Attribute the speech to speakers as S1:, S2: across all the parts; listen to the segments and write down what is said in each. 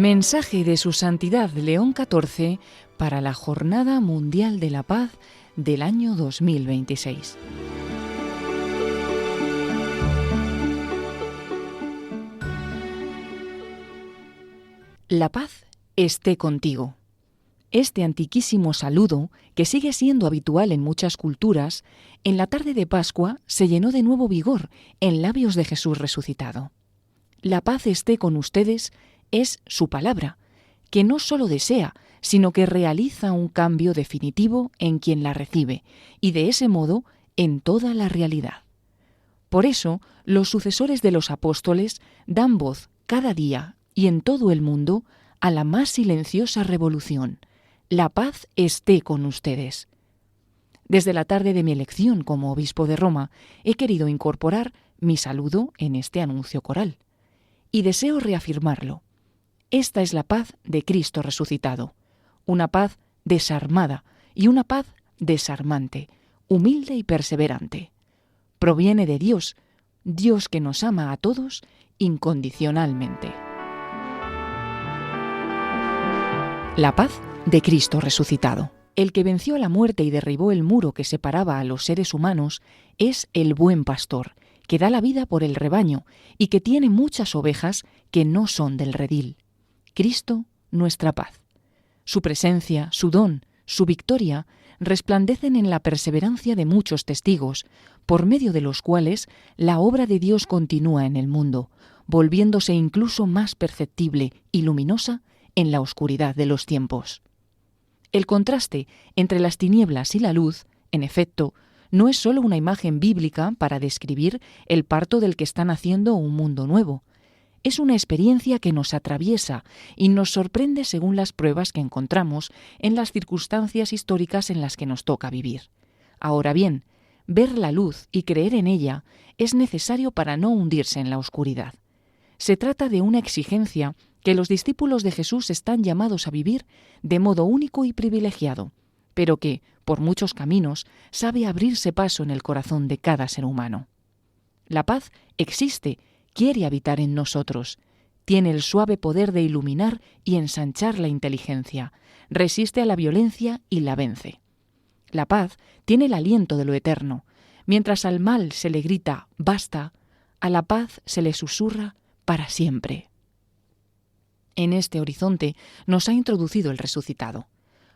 S1: Mensaje de Su Santidad León XIV para la Jornada Mundial de la Paz del año 2026. La paz esté contigo. Este antiquísimo saludo, que sigue siendo habitual en muchas culturas, en la tarde de Pascua se llenó de nuevo vigor en labios de Jesús resucitado. La paz esté con ustedes es su palabra, que no solo desea, sino que realiza un cambio definitivo en quien la recibe, y de ese modo en toda la realidad. Por eso, los sucesores de los apóstoles dan voz cada día y en todo el mundo a la más silenciosa revolución: la paz esté con ustedes. Desde la tarde de mi elección como obispo de Roma, he querido incorporar mi saludo en este anuncio coral. Y deseo reafirmarlo. Esta es la paz de Cristo resucitado, una paz desarmada y una paz desarmante, humilde y perseverante. Proviene de Dios, Dios que nos ama a todos incondicionalmente. La paz de Cristo resucitado. El que venció a la muerte y derribó el muro que separaba a los seres humanos es el buen pastor, que da la vida por el rebaño y que tiene muchas ovejas que no son del redil. Cristo, nuestra paz. Su presencia, su don, su victoria resplandecen en la perseverancia de muchos testigos, por medio de los cuales la obra de Dios continúa en el mundo, volviéndose incluso más perceptible y luminosa en la oscuridad de los tiempos. El contraste entre las tinieblas y la luz, en efecto, no es sólo una imagen bíblica para describir el parto del que está naciendo un mundo nuevo. Es una experiencia que nos atraviesa y nos sorprende según las pruebas que encontramos en las circunstancias históricas en las que nos toca vivir. Ahora bien, ver la luz y creer en ella es necesario para no hundirse en la oscuridad. Se trata de una exigencia que los discípulos de Jesús están llamados a vivir de modo único y privilegiado, pero que, por muchos caminos, sabe abrirse paso en el corazón de cada ser humano. La paz existe, quiere habitar en nosotros, tiene el suave poder de iluminar y ensanchar la inteligencia, resiste a la violencia y la vence. La paz tiene el aliento de lo eterno. Mientras al mal se le grita «basta», a la paz se le susurra «para siempre». En este horizonte nos ha introducido el resucitado.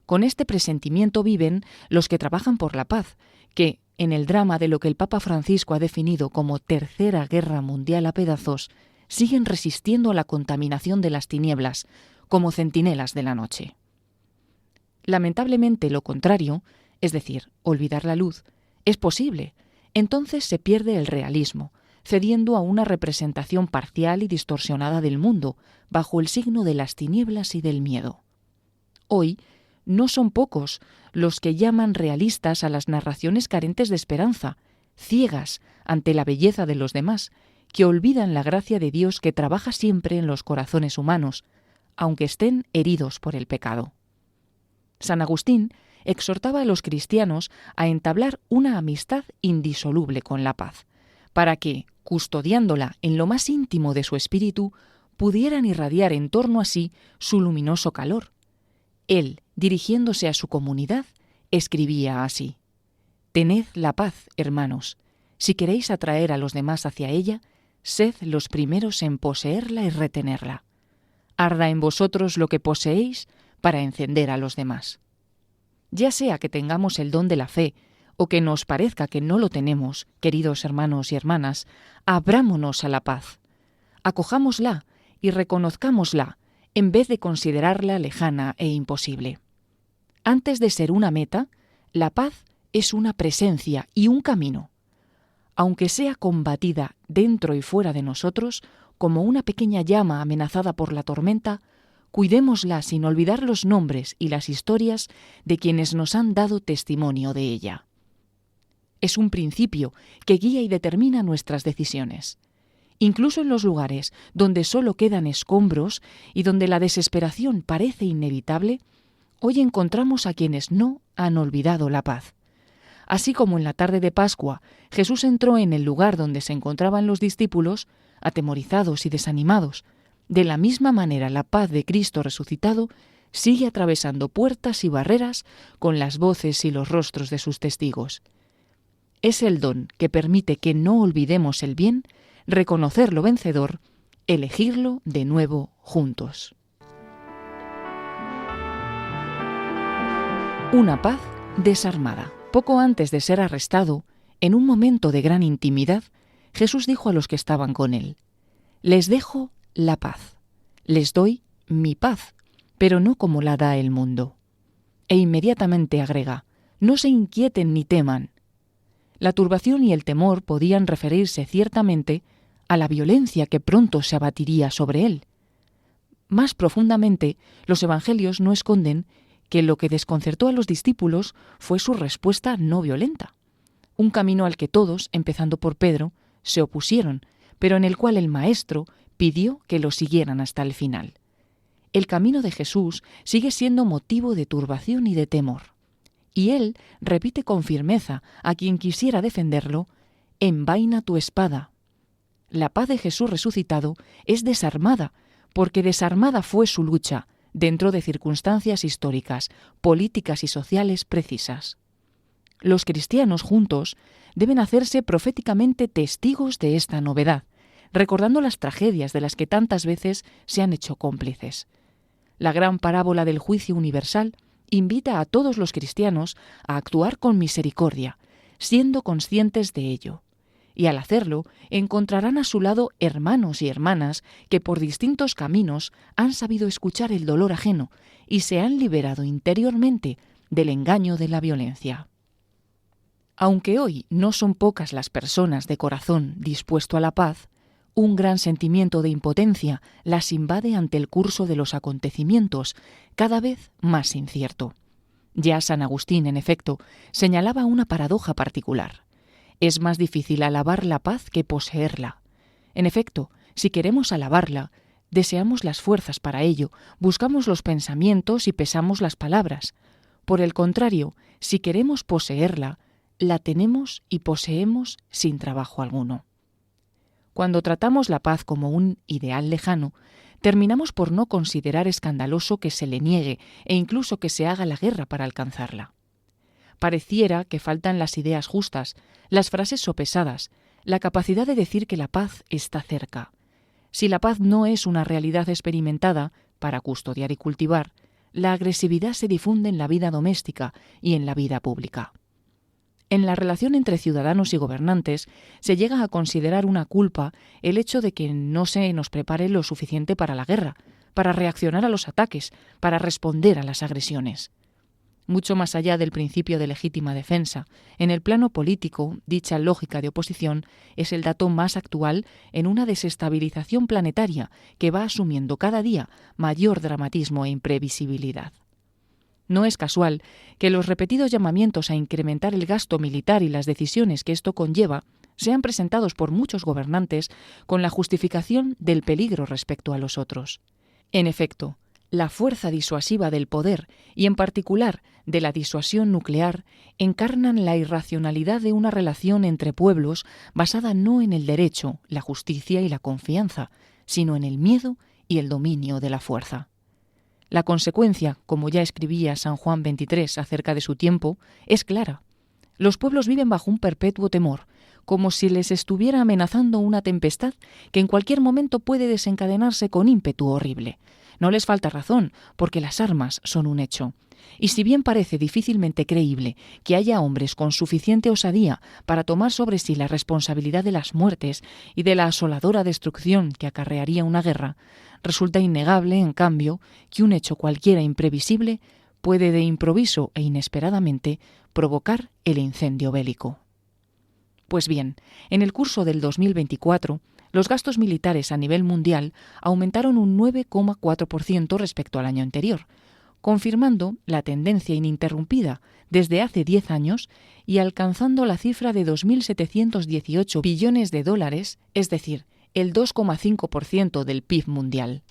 S1: Con este presentimiento viven los que trabajan por la paz, que, en el drama de lo que el Papa Francisco ha definido como Tercera Guerra Mundial a pedazos, siguen resistiendo a la contaminación de las tinieblas, como centinelas de la noche. Lamentablemente lo contrario, es decir, olvidar la luz, es posible. Entonces se pierde el realismo, cediendo a una representación parcial y distorsionada del mundo, bajo el signo de las tinieblas y del miedo. Hoy, no son pocos los que llaman realistas a las narraciones carentes de esperanza, ciegas ante la belleza de los demás, que olvidan la gracia de Dios que trabaja siempre en los corazones humanos, aunque estén heridos por el pecado. San Agustín exhortaba a los cristianos a entablar una amistad indisoluble con la paz, para que, custodiándola en lo más íntimo de su espíritu, pudieran irradiar en torno a sí su luminoso calor. Él, dirigiéndose a su comunidad, escribía así: «Tened la paz, hermanos. Si queréis atraer a los demás hacia ella, sed los primeros en poseerla y retenerla. Arda en vosotros lo que poseéis para encender a los demás». Ya sea que tengamos el don de la fe o que nos parezca que no lo tenemos, queridos hermanos y hermanas, abrámonos a la paz. Acojámosla y reconozcámosla, en vez de considerarla lejana e imposible. Antes de ser una meta, la paz es una presencia y un camino. Aunque sea combatida dentro y fuera de nosotros, como una pequeña llama amenazada por la tormenta, cuidémosla sin olvidar los nombres y las historias de quienes nos han dado testimonio de ella. Es un principio que guía y determina nuestras decisiones. Incluso en los lugares donde solo quedan escombros y donde la desesperación parece inevitable, hoy encontramos a quienes no han olvidado la paz. Así como en la tarde de Pascua Jesús entró en el lugar donde se encontraban los discípulos, atemorizados y desanimados, De la misma manera, la paz de Cristo resucitado sigue atravesando puertas y barreras con las voces y los rostros de sus testigos. Es el don que permite que no olvidemos el bien, reconocerlo vencedor, elegirlo de nuevo juntos. Una paz desarmada. Poco antes de ser arrestado, en un momento de gran intimidad, Jesús dijo a los que estaban con él: «Les dejo la paz, les doy mi paz, pero no como la da el mundo». E inmediatamente agrega: «No se inquieten ni teman». La turbación y el temor podían referirse ciertamente a la violencia que pronto se abatiría sobre él. Más profundamente, los evangelios no esconden que lo que desconcertó a los discípulos fue su respuesta no violenta. Un camino al que todos, empezando por Pedro, se opusieron, pero en el cual el Maestro pidió que lo siguieran hasta el final. El camino de Jesús sigue siendo motivo de turbación y de temor. Y él repite con firmeza a quien quisiera defenderlo: «Envaina tu espada». La paz de Jesús resucitado es desarmada, porque desarmada fue su lucha, dentro de circunstancias históricas, políticas y sociales precisas. Los cristianos juntos deben hacerse proféticamente testigos de esta novedad, recordando las tragedias de las que tantas veces se han hecho cómplices. La gran parábola del juicio universal invita a todos los cristianos a actuar con misericordia, siendo conscientes de ello. Y al hacerlo, encontrarán a su lado hermanos y hermanas que por distintos caminos han sabido escuchar el dolor ajeno y se han liberado interiormente del engaño de la violencia. Aunque hoy no son pocas las personas de corazón dispuesto a la paz, un gran sentimiento de impotencia las invade ante el curso de los acontecimientos, cada vez más incierto. Ya San Agustín, en efecto, señalaba una paradoja particular. Es más difícil alabar la paz que poseerla. En efecto, si queremos alabarla, deseamos las fuerzas para ello, buscamos los pensamientos y pesamos las palabras. Por el contrario, si queremos poseerla, la tenemos y poseemos sin trabajo alguno. Cuando tratamos la paz como un ideal lejano, terminamos por no considerar escandaloso que se le niegue e incluso que se haga la guerra para alcanzarla. Pareciera que faltan las ideas justas, las frases sopesadas, la capacidad de decir que la paz está cerca. Si la paz no es una realidad experimentada para custodiar y cultivar, la agresividad se difunde en la vida doméstica y en la vida pública. En la relación entre ciudadanos y gobernantes se llega a considerar una culpa el hecho de que no se nos prepare lo suficiente para la guerra, para reaccionar a los ataques, para responder a las agresiones. Mucho más allá del principio de legítima defensa, en el plano político, dicha lógica de oposición es el dato más actual en una desestabilización planetaria que va asumiendo cada día mayor dramatismo e imprevisibilidad. No es casual que los repetidos llamamientos a incrementar el gasto militar y las decisiones que esto conlleva sean presentados por muchos gobernantes con la justificación del peligro respecto a los otros. En efecto, la fuerza disuasiva del poder, y en particular de la disuasión nuclear, encarnan la irracionalidad de una relación entre pueblos basada no en el derecho, la justicia y la confianza, sino en el miedo y el dominio de la fuerza. La consecuencia, como ya escribía San Juan 23 acerca de su tiempo, es clara. Los pueblos viven bajo un perpetuo temor, como si les estuviera amenazando una tempestad que en cualquier momento puede desencadenarse con ímpetu horrible. No les falta razón, porque las armas son un hecho. Y si bien parece difícilmente creíble que haya hombres con suficiente osadía para tomar sobre sí la responsabilidad de las muertes y de la asoladora destrucción que acarrearía una guerra, resulta innegable, en cambio, que un hecho cualquiera imprevisible puede de improviso e inesperadamente provocar el incendio bélico. Pues bien, en el curso del 2024, los gastos militares a nivel mundial aumentaron un 9,4% respecto al año anterior, confirmando la tendencia ininterrumpida desde hace 10 años y alcanzando la cifra de 2.718 billones de dólares, es decir, el 2,5% del PIB mundial.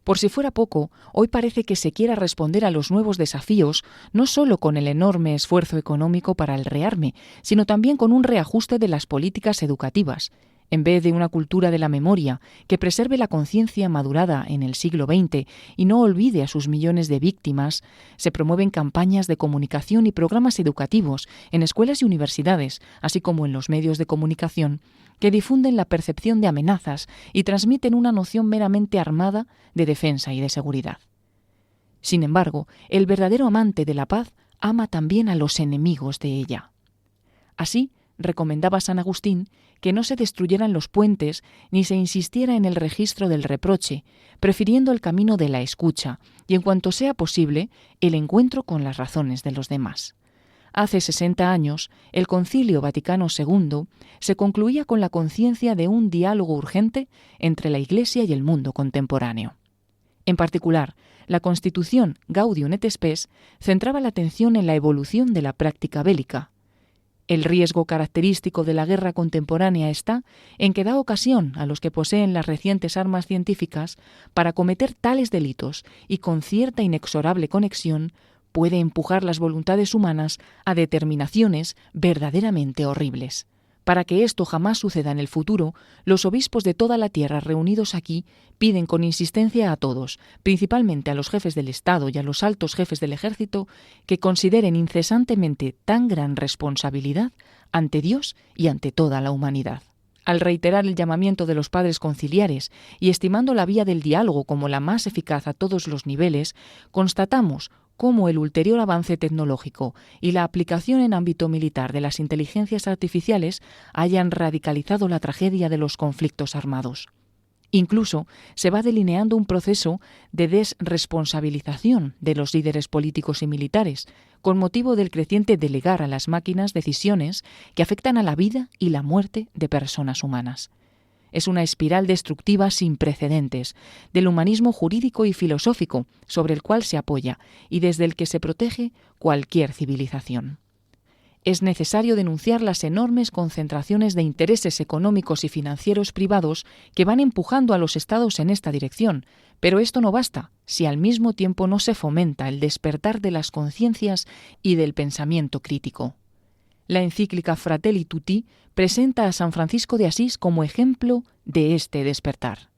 S1: Por si fuera poco, hoy parece que se quiera responder a los nuevos desafíos no solo con el enorme esfuerzo económico para el rearme, sino también con un reajuste de las políticas educativas, En vez de una cultura de la memoria que preserve la conciencia madurada en el siglo XX y no olvide a sus millones de víctimas, se promueven campañas de comunicación y programas educativos en escuelas y universidades, así como en los medios de comunicación, que difunden la percepción de amenazas y transmiten una noción meramente armada de defensa y de seguridad. Sin embargo, el verdadero amante de la paz ama también a los enemigos de ella. Así, recomendaba San Agustín que no se destruyeran los puentes ni se insistiera en el registro del reproche, prefiriendo el camino de la escucha y, en cuanto sea posible, el encuentro con las razones de los demás. Hace 60 años, el Concilio Vaticano II se concluía con la conciencia de un diálogo urgente entre la Iglesia y el mundo contemporáneo. En particular, la Constitución Gaudium et Spes centraba la atención en la evolución de la práctica bélica. El riesgo característico de la guerra contemporánea está en que da ocasión a los que poseen las recientes armas científicas para cometer tales delitos y con cierta inexorable conexión puede empujar las voluntades humanas a determinaciones verdaderamente horribles. Para que esto jamás suceda en el futuro, los obispos de toda la tierra reunidos aquí piden con insistencia a todos, principalmente a los jefes del Estado y a los altos jefes del ejército, que consideren incesantemente tan gran responsabilidad ante Dios y ante toda la humanidad. Al reiterar el llamamiento de los padres conciliares y estimando la vía del diálogo como la más eficaz a todos los niveles, constatamos cómo el ulterior avance tecnológico y la aplicación en ámbito militar de las inteligencias artificiales hayan radicalizado la tragedia de los conflictos armados. Incluso se va delineando un proceso de desresponsabilización de los líderes políticos y militares, con motivo del creciente delegar a las máquinas decisiones que afectan a la vida y la muerte de personas humanas. Es una espiral destructiva sin precedentes del humanismo jurídico y filosófico sobre el cual se apoya y desde el que se protege cualquier civilización. Es necesario denunciar las enormes concentraciones de intereses económicos y financieros privados que van empujando a los estados en esta dirección, pero esto no basta si al mismo tiempo no se fomenta el despertar de las conciencias y del pensamiento crítico. La encíclica Fratelli Tutti presenta a San Francisco de Asís como ejemplo de este despertar.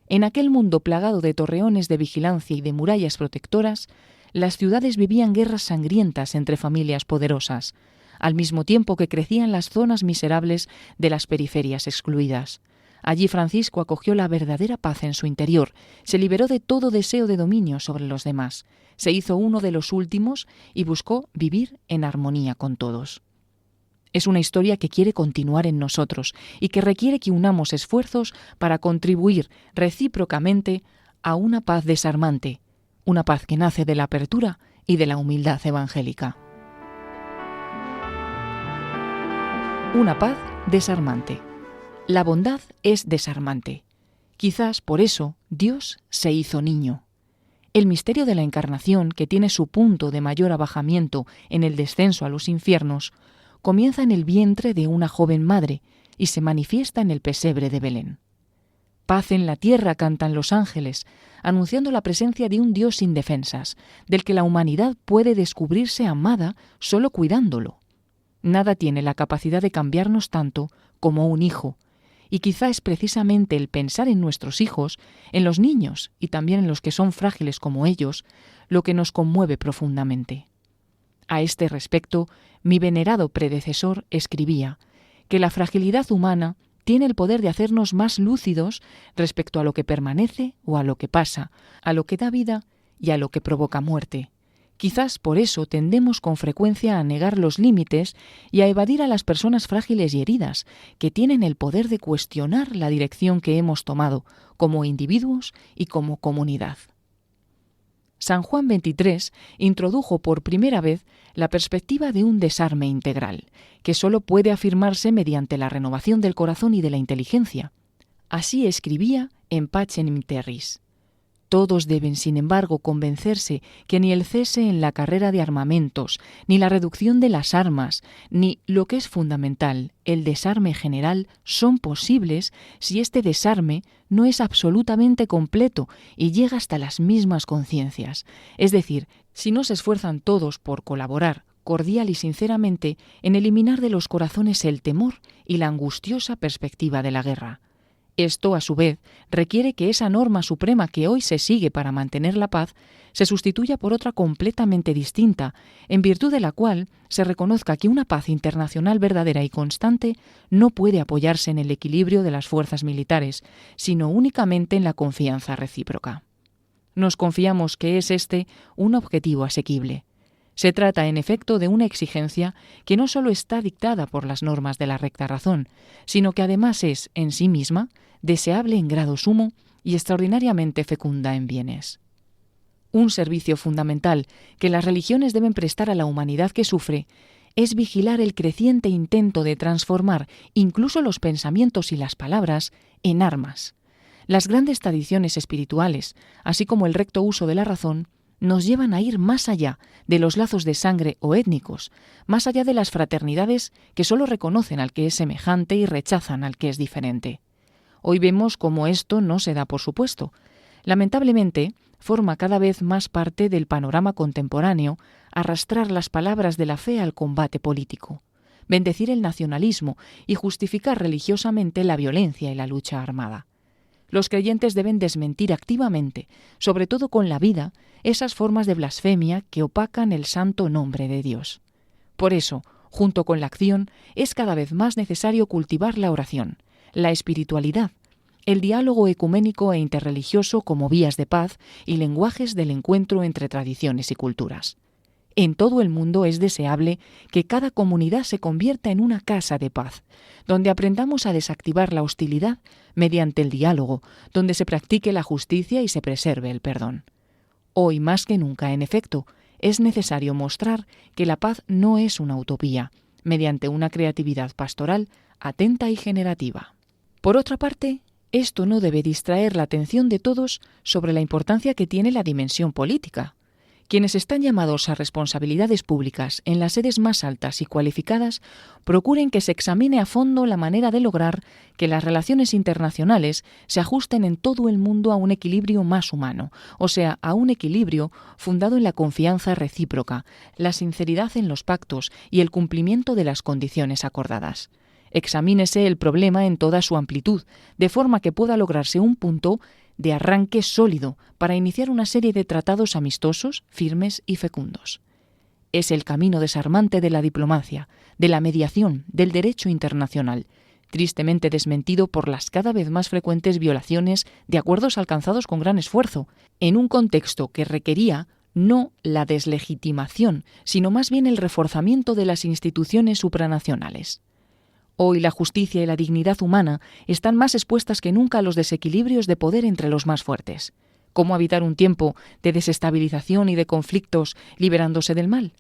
S1: En aquel mundo plagado de torreones de vigilancia y de murallas protectoras, las ciudades vivían guerras sangrientas entre familias poderosas, al mismo tiempo que crecían las zonas miserables de las periferias excluidas. Allí Francisco acogió la verdadera paz en su interior, se liberó de todo deseo de dominio sobre los demás, se hizo uno de los últimos y buscó vivir en armonía con todos. Es una historia que quiere continuar en nosotros y que requiere que unamos esfuerzos para contribuir recíprocamente a una paz desarmante, una paz que nace de la apertura y de la humildad evangélica. Una paz desarmante. La bondad es desarmante. Quizás por eso Dios se hizo niño. El misterio de la encarnación, que tiene su punto de mayor abajamiento en el descenso a los infiernos, comienza en el vientre de una joven madre y se manifiesta en el pesebre de Belén. Paz en la tierra cantan los ángeles, anunciando la presencia de un Dios sin defensas, del que la humanidad puede descubrirse amada solo cuidándolo. Nada tiene la capacidad de cambiarnos tanto como un hijo, y quizá es precisamente el pensar en nuestros hijos, en los niños y también en los que son frágiles como ellos, lo que nos conmueve profundamente. A este respecto, mi venerado predecesor escribía que la fragilidad humana tiene el poder de hacernos más lúcidos respecto a lo que permanece o a lo que pasa, a lo que da vida y a lo que provoca muerte. Quizás por eso tendemos con frecuencia a negar los límites y a evadir a las personas frágiles y heridas, que tienen el poder de cuestionar la dirección que hemos tomado como individuos y como comunidad. San Juan XXIII introdujo por primera vez la perspectiva de un desarme integral, que sólo puede afirmarse mediante la renovación del corazón y de la inteligencia. Así escribía en Pacem in Terris. Todos deben, sin embargo, convencerse que ni el cese en la carrera de armamentos, ni la reducción de las armas, ni, lo que es fundamental, el desarme general, son posibles si este desarme no es absolutamente completo y llega hasta las mismas conciencias. Es decir, si no se esfuerzan todos por colaborar cordial y sinceramente, en eliminar de los corazones el temor y la angustiosa perspectiva de la guerra. Esto, a su vez, requiere que esa norma suprema que hoy se sigue para mantener la paz se sustituya por otra completamente distinta, en virtud de la cual se reconozca que una paz internacional verdadera y constante no puede apoyarse en el equilibrio de las fuerzas militares, sino únicamente en la confianza recíproca. Nos confiamos que es este un objetivo asequible. Se trata, en efecto, de una exigencia que no solo está dictada por las normas de la recta razón, sino que además es, en sí misma, deseable en grado sumo y extraordinariamente fecunda en bienes. Un servicio fundamental que las religiones deben prestar a la humanidad que sufre es vigilar el creciente intento de transformar incluso los pensamientos y las palabras en armas. Las grandes tradiciones espirituales, así como el recto uso de la razón, nos llevan a ir más allá de los lazos de sangre o étnicos, más allá de las fraternidades que solo reconocen al que es semejante y rechazan al que es diferente. Hoy vemos cómo esto no se da por supuesto. Lamentablemente, forma cada vez más parte del panorama contemporáneo arrastrar las palabras de la fe al combate político, bendecir el nacionalismo y justificar religiosamente la violencia y la lucha armada. Los creyentes deben desmentir activamente, sobre todo con la vida, esas formas de blasfemia que opacan el santo nombre de Dios. Por eso, junto con la acción, es cada vez más necesario cultivar la oración, la espiritualidad, el diálogo ecuménico e interreligioso como vías de paz y lenguajes del encuentro entre tradiciones y culturas. En todo el mundo es deseable que cada comunidad se convierta en una casa de paz, donde aprendamos a desactivar la hostilidad mediante el diálogo, donde se practique la justicia y se preserve el perdón. Hoy más que nunca, en efecto, es necesario mostrar que la paz no es una utopía, mediante una creatividad pastoral atenta y generativa. Por otra parte, esto no debe distraer la atención de todos sobre la importancia que tiene la dimensión política. Quienes están llamados a responsabilidades públicas en las sedes más altas y cualificadas, procuren que se examine a fondo la manera de lograr que las relaciones internacionales se ajusten en todo el mundo a un equilibrio más humano, o sea, a un equilibrio fundado en la confianza recíproca, la sinceridad en los pactos y el cumplimiento de las condiciones acordadas. Examínese el problema en toda su amplitud, de forma que pueda lograrse un punto de arranque sólido para iniciar una serie de tratados amistosos, firmes y fecundos. Es el camino desarmante de la diplomacia, de la mediación, del derecho internacional, tristemente desmentido por las cada vez más frecuentes violaciones de acuerdos alcanzados con gran esfuerzo, en un contexto que requería no la deslegitimación, sino más bien el reforzamiento de las instituciones supranacionales. Hoy la justicia y la dignidad humana están más expuestas que nunca a los desequilibrios de poder entre los más fuertes. ¿Cómo evitar un tiempo de desestabilización y de conflictos liberándose del mal?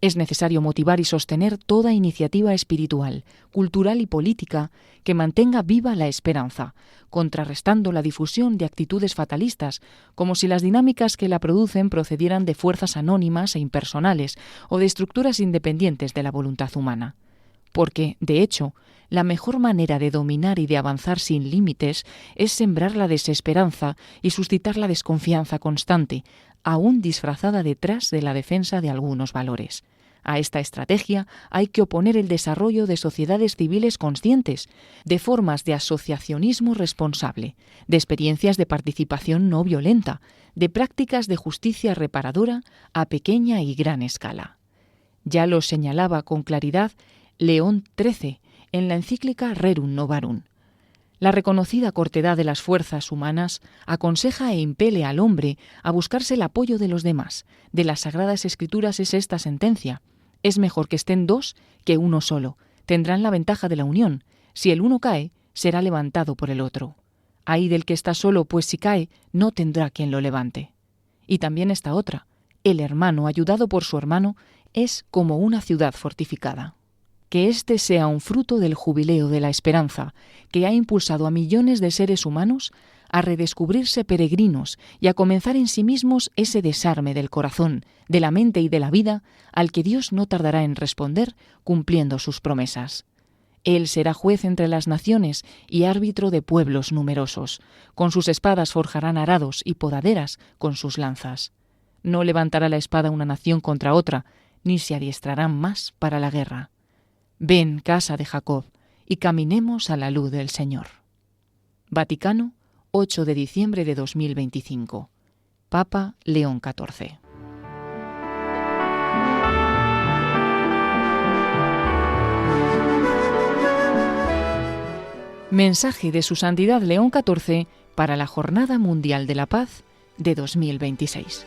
S1: Es necesario motivar y sostener toda iniciativa espiritual, cultural y política que mantenga viva la esperanza, contrarrestando la difusión de actitudes fatalistas, como si las dinámicas que la producen procedieran de fuerzas anónimas e impersonales o de estructuras independientes de la voluntad humana. Porque, de hecho, la mejor manera de dominar y de avanzar sin límites es sembrar la desesperanza y suscitar la desconfianza constante, aún disfrazada detrás de la defensa de algunos valores. A esta estrategia hay que oponer el desarrollo de sociedades civiles conscientes, de formas de asociacionismo responsable, de experiencias de participación no violenta, de prácticas de justicia reparadora a pequeña y gran escala. Ya lo señalaba con claridad León XIII, en la encíclica Rerum Novarum. La reconocida cortedad de las fuerzas humanas aconseja e impele al hombre a buscarse el apoyo de los demás. De las Sagradas Escrituras es esta sentencia: es mejor que estén dos que uno solo. Tendrán la ventaja de la unión. Si el uno cae, será levantado por el otro. Ay del que está solo, pues si cae, no tendrá quien lo levante. Y también esta otra: el hermano, ayudado por su hermano, es como una ciudad fortificada. Que este sea un fruto del jubileo de la esperanza, que ha impulsado a millones de seres humanos a redescubrirse peregrinos y a comenzar en sí mismos ese desarme del corazón, de la mente y de la vida, al que Dios no tardará en responder cumpliendo sus promesas. Él será juez entre las naciones y árbitro de pueblos numerosos. Con sus espadas forjarán arados y podaderas con sus lanzas. No levantará la espada una nación contra otra, ni se adiestrarán más para la guerra. Ven, casa de Jacob, y caminemos a la luz del Señor. Vaticano, 8 de diciembre de 2025. Papa León XIV. Mensaje de Su Santidad León XIV para la Jornada Mundial de la Paz de 2026.